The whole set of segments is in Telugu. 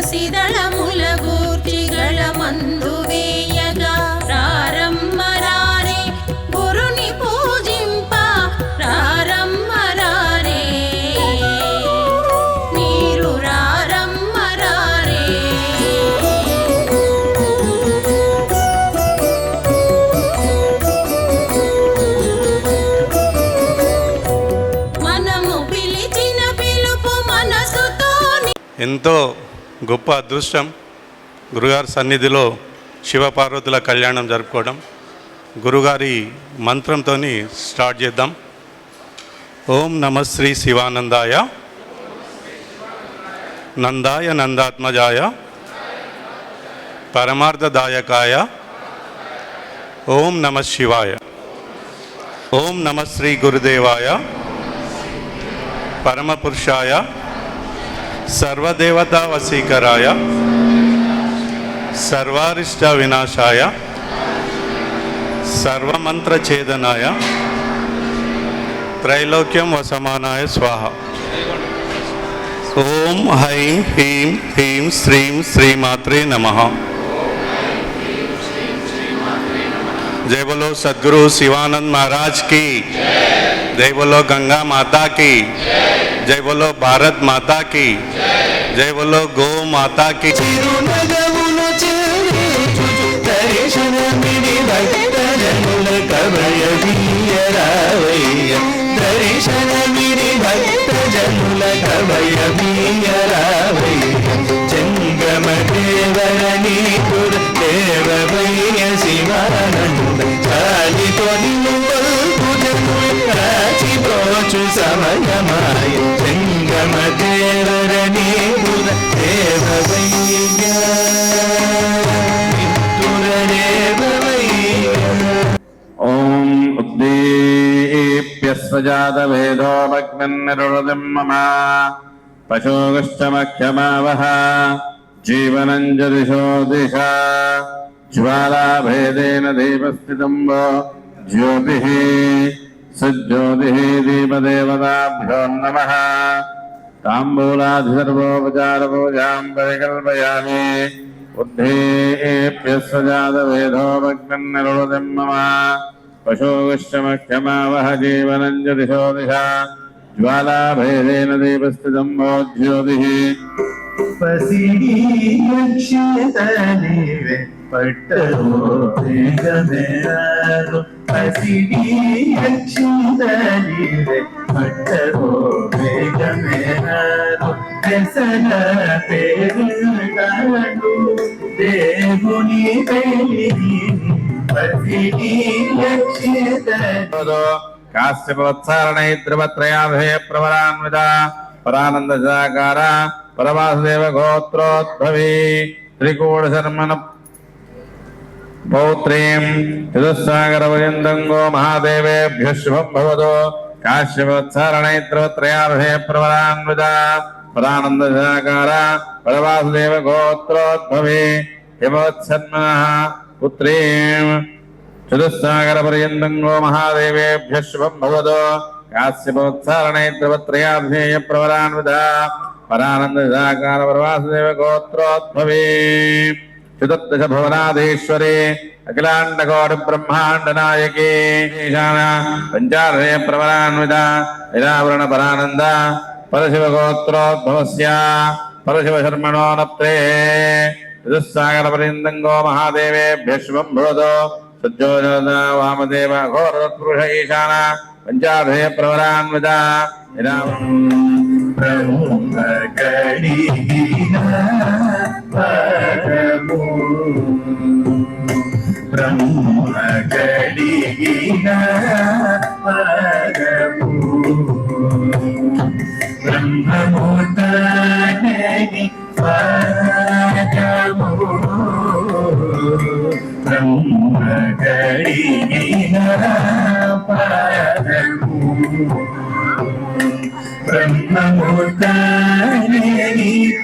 తులసిదళముల గూర్చి గళమందు వేయగా రారమ్మరారే గురుని పూజింప రారమ్మరారే మీరు రారమ్మరారే మనము పిలిచిన పిలుపు మనసుతోని ఎంతో గొప్ప అదృష్టం గురుగారి సన్నిధిలో శివపార్వతుల కళ్యాణం జరుపుకోవడం. గురుగారి మంత్రంతో స్టార్ట్ చేద్దాం. ఓం నమ శ్రీ శివానందాయ నందాయ నందాత్మజాయ పరమార్థదాయకాయ ఓం నమ శివాయ. ఓం నమ శ్రీ గురుదేవాయ పరమపురుషాయ సర్వదేవతా వశీకరాయ సర్వారిష్ట వినాశాయ సర్వమంత్రఛేదనాయ త్రైలోక్యం వసమానాయ స్వాహ. ఓం హైం హ్రీం హ్రీం శ్రీం శ్రీమాత్రే నమః. जय बोलो सद्गुरु शिवानंद महाराज की, जय बोलो गंगा माता की, जय बोलो भारत माता की, जय बोलो गौ माता की. సమయమాయ సంగమ దేవరణి ఓం ఉద్దీప్యస్వజాతవేదో భగ్నన్నిరుణదం మమ పశోగశ్చమఖ్యమావహ జీవనం జదిశో దిశ జ్వాలాభేదేన దీపస్థితం వో జ్యోతిః సజ్జ్యోతిః దీపదేవతాభ్యో నమః. తాంబూలాధిసర్వోపచారపూజాం పరికల్పయామి. ఉద్ధేభ్యస్వజాతవేదో భగ్నన్నిరుణదం మమ పశోగశ్చమఖ్యమావహ జీవనం దిశో దిశ జ్వాలాభేదేన దీపస్థితం వో జ్యోతిః. పసిడి అక్షతనివే పట్టరో వేగమేరారు పసిడి అక్షతనివే పట్టరో వేగమేరారు దశన పేరుగాడు దేవుని పెళ్ళి పసిడి అక్షతనివే కాశ్యపవత్సారణైత్రవత్రయాభయ ప్రవరాన్విత పరానంద సాకార పరవాసుదేవ గోత్రోద్భవి త్రికూటశర్మణ పౌత్రీం చతుస్సాగర పర్యంతంగో మహాదేవేభ్యః శుభం భవతు. కాశ్యపవత్సారణైత్రవత్రయాభయ ప్రవరాన్విత పరానంద సాకార పరవాసుదేవ గోత్రోద్భవి హిమవత్సన్మనః పుత్రీం చతుస్సాగర పర్యంతంగో మహాదేవేభ్యః శుభం భవతు. కాశ్యపవత్సారణైత్రవత్రయాభ్యేయ ప్రవరాన్విత పరానంద సాకార పరవాసుదేవ గోత్రోద్భవి చతుర్దశ భువనాధీశ్వరి అఖిలాండకోటి బ్రహ్మాండ నాయకి ఈశాన పంచాదశ ప్రవరాన్విత నిరావరణ పరానంద పరశివ గోత్రోద్భవస్య పరశివ శర్మణో నప్తే చతుస్సాగర పర్యంతంగో మహాదేవేభ్యః శుభం భవతు. సజ్జోజన వామదేవ ఘోరపురుష ఈశాన పంచాదశ ప్రవరాన్విత బ్రహ్మమూర్తని బ్రహ్మగడిగిన పరము బ్రహ్మమూర్తని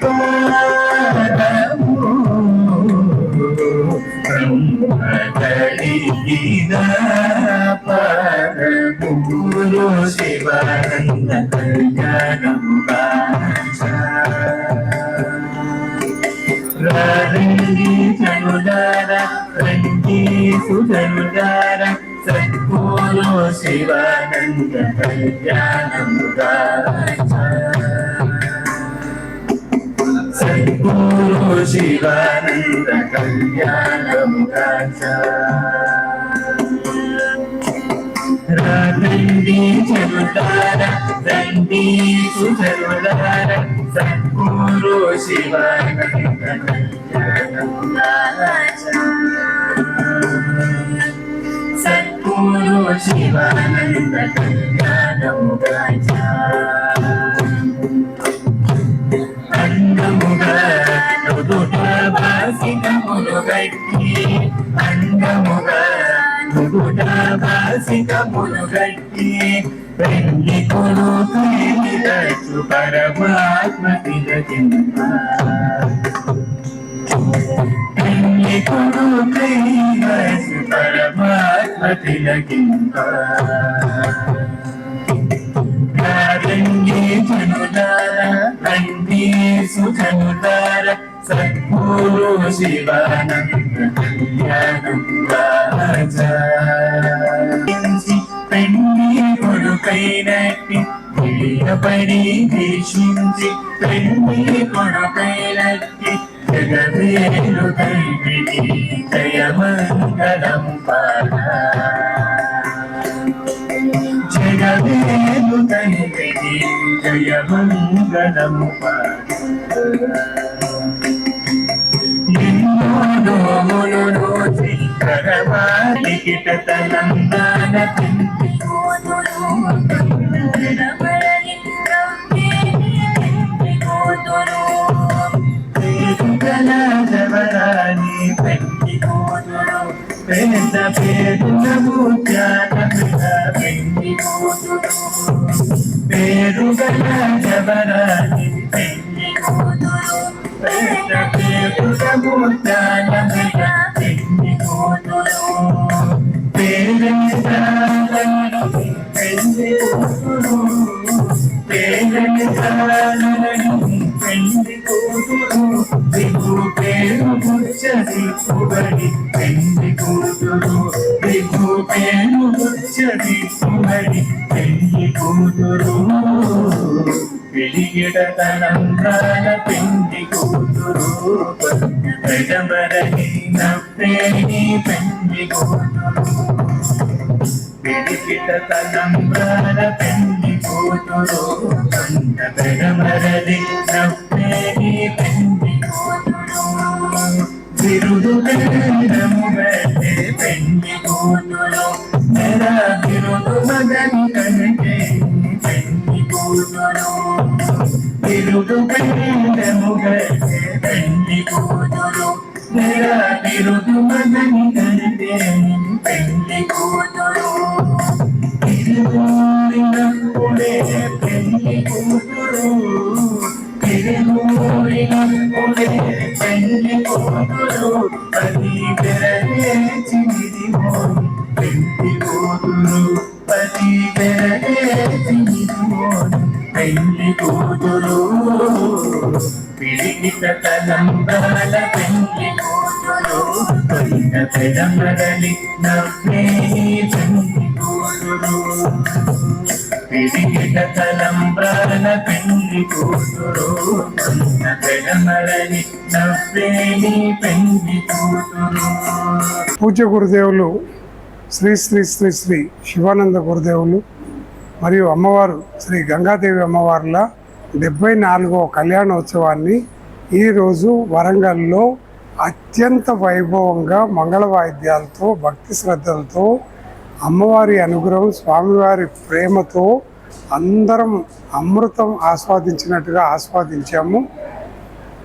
పరము బ్రహ్మగడిగిన పరము గురు శివానంద కళ్యాణం రండి జనులార రండి సుజనులార సద్గురు శివానంద కళ్యాణముగా సద్గురు శివానంద కళ్యాణముగా రండి జనులార రండి సుజనులార సద్గురు శివానంద కళ్యాణముగా సద్గురు శివానంద కళ్యాణముగా అంగముగా నుదుట భాసికములు గట్టి అంగముగా నుదుట భాసికములు గట్టి పెళ్లి కొడుకు పరమాత్మ తిలకింప పెళ్లి కొడుకు పరమాత్మ తిలకింప రండి జనులార రండి సుజనులార సద్గురు శివానంద కళ్యాణముగా పెళ్లి కొడుకైనట్టి ప్రియపడి దీక్షించి పెళ్లి కొడుకైనట్టి జగవేలు తండ్రికి జయమంగళం పాడ జగవేలు తండ్రికి జయమంగళం పాడ ఎన్నో నోములు రోజి కరమాలికిట తలందాన పిండి పేరుగల జవరాని పెండి కూతురు పెద్ద పేరుల ముత్యాల పెండి కూతురు పేరుగల జవరాని పెండి కూతురు పెద్ద పేరుల ముత్యాల పెండి కూతురు పేరెంత పెండి కూతురు పేరెంత పెండి కూతురు దిగు పేరు బుచ్చది పుగడి పెండి కూతురు దిగు పేరు బుచ్చది పుగడి పెండి కూతురు వెలిగిడ తనంగాల పెండి కూతురు పెడమరని నవ్వేని పెండి కూతురు వెలిగిడ తనంగాల పెండి కూతురు పెడమరని నవ్వేని పెండి కూతురు బిరుదు పేరము పెట్టే పెండి కూతురు నెల బిరుదు మగని కంటే పెండి కూతురు బిరుదు పేరము పెట్టే పెండి కూతురు నెల బిరుదు మగని కంటే పెండి కూతురు తిరుమూరినప్పుడే పెండి కూతురు తిరుమూరినప్పుడే పెండి కూతురు పది బెరలేచి నిదిమోని పెండి కూతురు పది బెరలేచి నిదిమోని పెండి కూతురు పిడికిట తలంబ్రాల పెండి కూతురు పైన పెడమరలి నవ్వేని పెండి కూతురు పిడికిట తలంబ్రాల పెండి కూతురు పైన పెడమరలి నవ్వేని పెండి కూతురు. పూజ్య గురుదేవులు శ్రీ శ్రీ శ్రీ శ్రీ శివానంద గురుదేవులు మరియు అమ్మవారు శ్రీ గంగాదేవి అమ్మవార్ల 74వ కళ్యాణోత్సవాన్ని ఈరోజు వరంగల్లో అత్యంత వైభవంగా మంగళ వాయిద్యాలతో భక్తి శ్రద్ధలతో అమ్మవారి అనుగ్రహం స్వామివారి ప్రేమతో అందరం అమృతం ఆస్వాదించినట్టుగా ఆస్వాదించాము.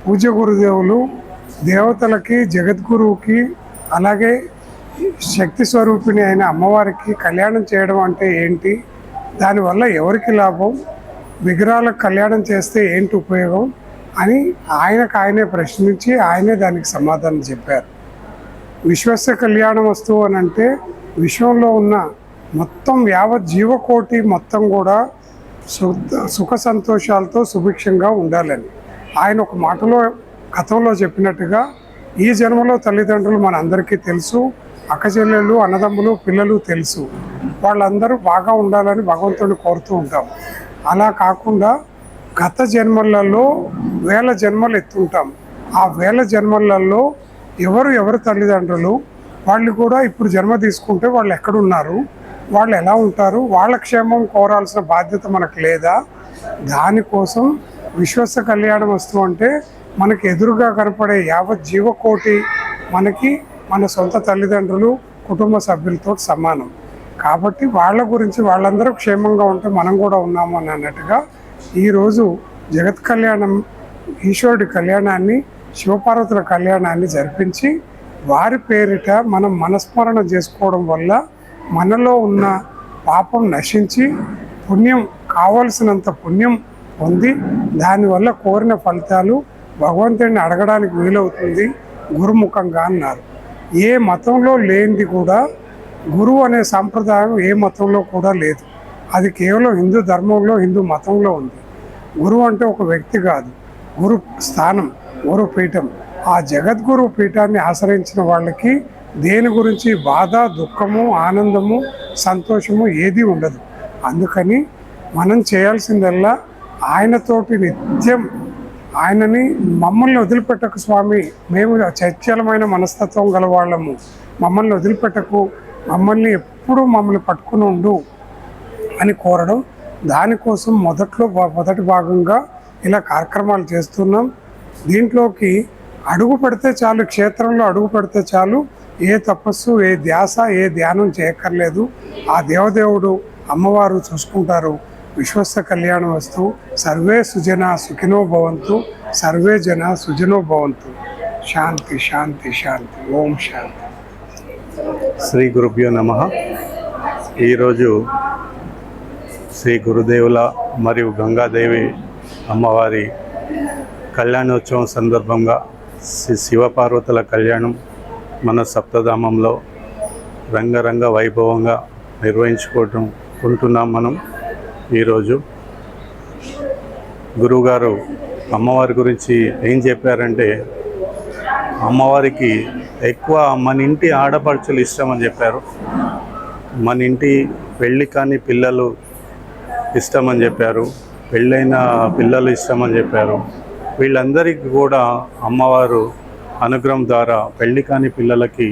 పూజ్య గురుదేవులు దేవతలకి జగద్గురువుకి అలాగే శక్తి స్వరూపిణి అయిన అమ్మవారికి కళ్యాణం చేయడం అంటే ఏంటి, దానివల్ల ఎవరికి లాభం, విగ్రహాలకు కళ్యాణం చేస్తే ఏంటి ఉపయోగం అని ఆయనే ప్రశ్నించి ఆయనే దానికి సమాధానం చెప్పారు. విశ్వస్య కళ్యాణం వస్తువు అని అంటే విశ్వంలో ఉన్న మొత్తం యావత్ జీవకోటి మొత్తం కూడా సుఖ సంతోషాలతో సుభిక్షంగా ఉండాలని ఆయన ఒక మాటలో గతంలో చెప్పినట్టుగా ఈ జన్మలో తల్లిదండ్రులు మన అందరికీ తెలుసు, అక్కచెల్లెళ్ళు, అన్నదమ్ములు, పిల్లలు తెలుసు. వాళ్ళందరూ బాగా ఉండాలని భగవంతుడిని కోరుతూ ఉంటాం. అలా కాకుండా గత జన్మలలో వేల జన్మలు ఎత్తుంటాం. ఆ వేల జన్మలలో ఎవరు తల్లిదండ్రులు, వాళ్ళు కూడా ఇప్పుడు జన్మ తీసుకుంటే వాళ్ళు ఎక్కడున్నారు, వాళ్ళు ఎలా ఉంటారు, వాళ్ళ క్షేమం కోరాల్సిన బాధ్యత మనకు లేదా? దానికోసం విశ్వస్త కళ్యాణం వస్తూ అంటే మనకి ఎదురుగా కనపడే యావత్ జీవకోటి మనకి మన సొంత తల్లిదండ్రులు, కుటుంబ సభ్యులతో సమానం. కాబట్టి వాళ్ళ గురించి వాళ్ళందరూ క్షేమంగా ఉంటే మనం కూడా ఉన్నాము అని అన్నట్టుగా ఈరోజు జగత్ కళ్యాణం, ఈశ్వరుడి కళ్యాణాన్ని, శివపార్వతుల కళ్యాణాన్ని జరిపించి వారి పేరిట మనం మనస్మరణ చేసుకోవడం వల్ల మనలో ఉన్న పాపం నశించి పుణ్యం, కావలసినంత పుణ్యం పొంది దానివల్ల కోరిన ఫలితాలు భగవంతుడిని అడగడానికి వీలవుతుంది గురుముఖంగా అన్నారు. ఏ మతంలో లేనిది కూడా గురువు అనే సాంప్రదాయం ఏ మతంలో కూడా లేదు. అది కేవలం హిందూ ధర్మంలో, హిందూ మతంలో ఉంది. గురువు అంటే ఒక వ్యక్తి కాదు, గురు స్థానం, గురు పీఠం. ఆ జగద్గురు పీఠాన్ని ఆశ్రయించిన వాళ్ళకి దేని గురించి బాధ, దుఃఖము, ఆనందము, సంతోషము ఏది ఉండదు. అందుకని మనం చేయాల్సిందల్లా ఆయనతోటి నిత్యం ఆయనని, మమ్మల్ని వదిలిపెట్టకు స్వామి, మేము చంచలమైన మనస్తత్వం గల వాళ్ళము, మమ్మల్ని వదిలిపెట్టకు, మమ్మల్ని ఎప్పుడూ మమ్మల్ని పట్టుకుని ఉండు అని కోరడం. దానికోసం మొదటి భాగంగా ఇలా కార్యక్రమాలు చేస్తున్నాం. దీంట్లోకి అడుగు పెడితే చాలు, క్షేత్రంలో అడుగు పెడితే చాలు, ఏ తపస్సు, ఏ ధ్యాస, ఏ ధ్యానం చేయక్కర్లేదు. ఆ దేవదేవుడు, అమ్మవారు చూసుకుంటారు. విశ్వస్త కళ్యాణం వస్తు, సర్వే సుజన సుఖినో భవంతు, సర్వే జన సుజనో భవంతు. శాంతి శాంతి శాంతి. ఓం శాంతి. శ్రీ గురుభ్యో నమః. ఈరోజు శ్రీ గురుదేవుల మరియు గంగాదేవి అమ్మవారి కళ్యాణోత్సవం సందర్భంగా శ్రీ శివపార్వతుల కళ్యాణం మన సప్తధామంలో రంగరంగ వైభవంగా నిర్వహించుకుంటున్నాం. మనం ఈరోజు గురువుగారు అమ్మవారి గురించి ఏం చెప్పారంటే, అమ్మవారికి ఎక్కువ మన ఇంటి ఆడపడుచులు ఇష్టం అని చెప్పారు. మన ఇంటి పెళ్ళి కాని పిల్లలు ఇష్టం అని చెప్పారు, పెళ్ళైన పిల్లలు ఇష్టం అని చెప్పారు. వీళ్ళందరికీ కూడా అమ్మవారు అనుగ్రహం ద్వారా పెళ్ళి కాని పిల్లలకి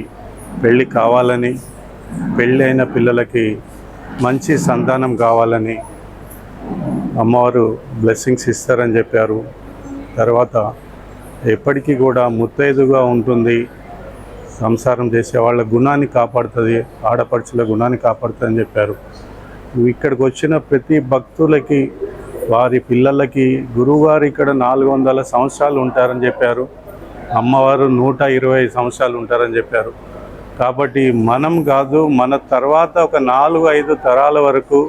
పెళ్ళి కావాలని, పెళ్ళి అయిన పిల్లలకి మంచి సంతానం కావాలని అమ్మవారు బ్లెస్సింగ్స్ ఇస్తారని చెప్పారు. తర్వాత ఎప్పటికీ కూడా ముత్తైదుగా ఉంటుంది, సంసారం చేసే వాళ్ళ గుణాన్ని కాపాడుతుంది, ఆడపడుచుల గుణాన్ని కాపాడుతుంది అని చెప్పారు. ఇక్కడికి వచ్చిన ప్రతి భక్తులకి, వారి పిల్లలకి గురువుగారు ఇక్కడ 400 సంవత్సరాలు ఉంటారని చెప్పారు. అమ్మవారు 120 సంవత్సరాలు ఉంటారని చెప్పారు. కాబట్టి మనం కాదు, మన తర్వాత ఒక 4-5 తరాల వరకు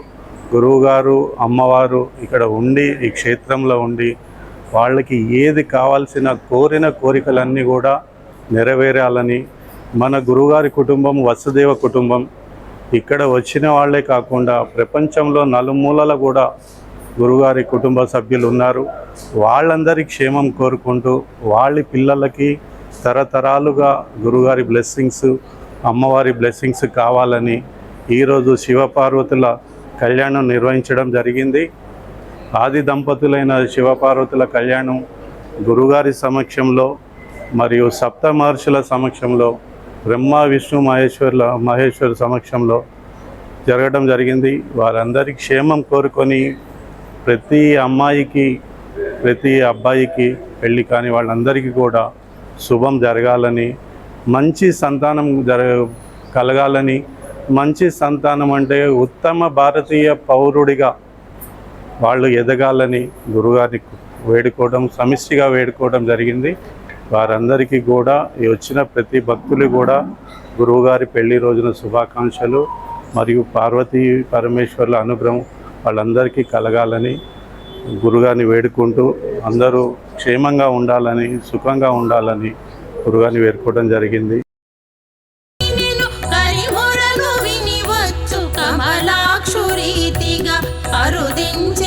గురువుగారు, అమ్మవారు ఇక్కడ ఉండి, ఈ క్షేత్రంలో ఉండి, వాళ్ళకి ఏది కావాల్సిన కోరిన కోరికలన్నీ కూడా నెరవేరాలని. మన గురువుగారి కుటుంబం వసుదేవ కుటుంబం. ఇక్కడ వచ్చిన వాళ్ళే కాకుండా ప్రపంచంలో నలుమూలల కూడా గురువుగారి కుటుంబ సభ్యులు ఉన్నారు. వాళ్ళందరి క్షేమం కోరుకుంటూ వాళ్ళ పిల్లలకి తరతరాలుగా గురువుగారి బ్లెస్సింగ్స్, అమ్మవారి బ్లెస్సింగ్స్ కావాలని ఈరోజు శివపార్వతుల కళ్యాణం నిర్వహించడం జరిగింది. ఆది దంపతులైన శివపార్వతుల కళ్యాణం గురుగారి సమక్షంలో మరియు సప్త మహర్షుల సమక్షంలో, బ్రహ్మ విష్ణు మహేశ్వర సమక్షంలో జరగడం జరిగింది. వారందరి క్షేమం కోరుకొని ప్రతి అమ్మాయికి, ప్రతి అబ్బాయికి, పెళ్ళి కాని వాళ్ళందరికీ కూడా శుభం జరగాలని, మంచి సంతానం కలగాలని. మంచి సంతానం అంటే ఉత్తమ భారతీయ పౌరుడిగా వాళ్ళు ఎదగాలని గురుగారిని వేడుకోవడం, సమిష్టిగా వేడుకోవడం జరిగింది. వారందరికీ కూడా ఈ వచ్చిన ప్రతి భక్తులు కూడా గురువుగారి పెళ్లి రోజున శుభాకాంక్షలు మరియు పార్వతీ పరమేశ్వర్ల అనుగ్రహం వాళ్ళందరికీ కలగాలని గురుగారిని వేడుకుంటూ, అందరూ క్షేమంగా ఉండాలని, సుఖంగా ఉండాలని గురుగారిని వేడుకోవడం జరిగింది. నిన్ను కరిమొరలు వినివచ్చు కమలాక్షురీతిగా అరుదించి